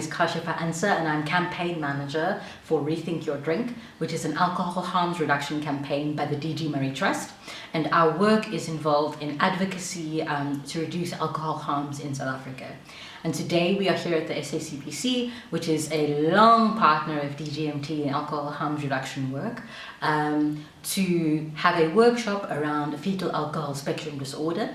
Kashifa Ancer and I'm campaign manager for Rethink Your Drink, which is an alcohol harms reduction campaign by the DG Murray Trust. And our work is involved in advocacy to reduce alcohol harms in South Africa. And today we are here at the SACBC, which is a long partner of DGMT in alcohol harms reduction work, to have a workshop around Fetal Alcohol Spectrum Disorder.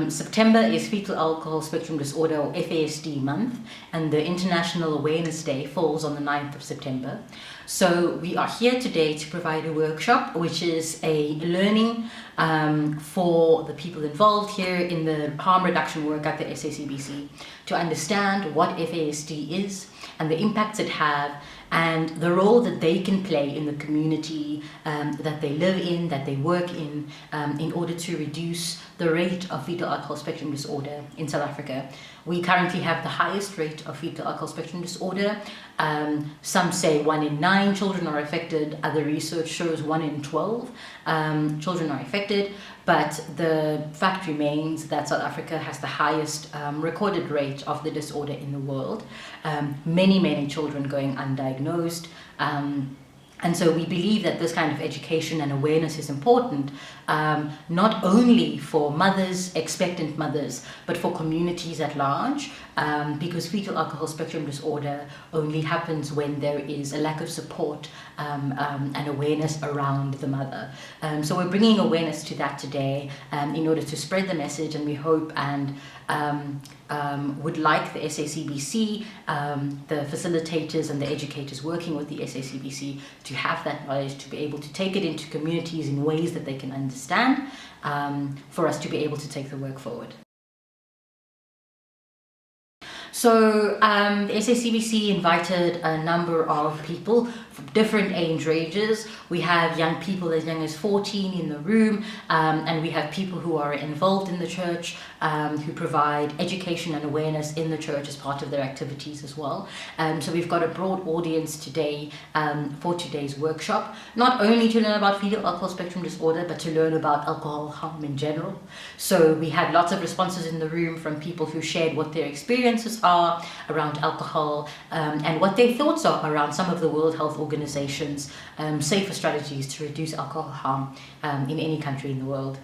September is Fetal Alcohol Spectrum Disorder, or FASD Month, and the International Awareness Day falls on the 9th of September. So we are here today to provide a workshop, which is a learning for the people involved here in the harm reduction work at the SACBC to understand what FASD is and the impacts it has, and the role that they can play in the community that they live in, that they work in order to reduce the rate of fetal alcohol spectrum disorder in South Africa. We currently have the highest rate of fetal alcohol spectrum disorder. Some say 1 in 9 children are affected. Other research shows 1 in 12 children are affected. But the fact remains that South Africa has the highest recorded rate of the disorder in the world. Many children going undiagnosed. And so we believe that this kind of education and awareness is important, not only for mothers, expectant mothers, but for communities at large, because fetal alcohol spectrum disorder only happens when there is a lack of support and awareness around the mother. So we're bringing awareness to that today in order to spread the message, and we hope and would like the SACBC, the facilitators and the educators working with the SACBC to have that knowledge, to be able to take it into communities in ways that they can understand, for us to be able to take the work forward. So the SACBC invited a number of people from different age ranges. We have young people as young as 14 in the room, and we have people who are involved in the church, who provide education and awareness in the church as part of their activities as well. So we've got a broad audience today for today's workshop, not only to learn about fetal alcohol spectrum disorder, but to learn about alcohol harm in general. So we had lots of responses in the room from people who shared what their experiences are around alcohol, and what their thoughts are around some of the World Health Organization's safer strategies to reduce alcohol harm in any country in the world.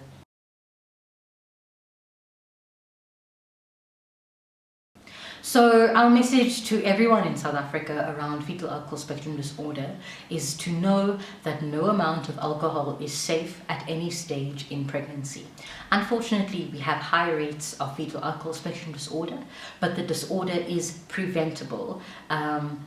So our message to everyone in South Africa around fetal alcohol spectrum disorder is to know that no amount of alcohol is safe at any stage in pregnancy. Unfortunately, we have high rates of fetal alcohol spectrum disorder, but the disorder is preventable.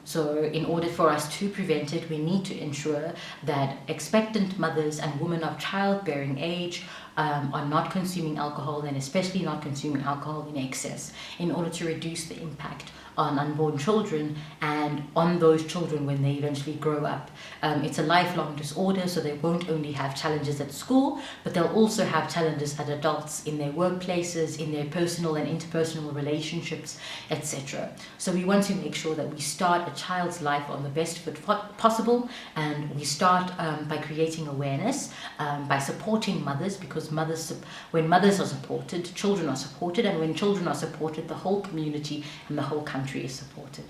So in order for us to prevent it, we need to ensure that expectant mothers and women of childbearing age are not consuming alcohol, and especially not consuming alcohol in excess, in order to reduce the impact on unborn children and on those children when they eventually grow up. It's a lifelong disorder, so they won't only have challenges at school, but they'll also have challenges as adults in their workplaces, in their personal and interpersonal relationships, etc. So we want to make sure that we start a child's life on the best foot possible, and we start by creating awareness, by supporting mothers, because when mothers are supported, children are supported, and when children are supported, the whole community and the whole country is supported.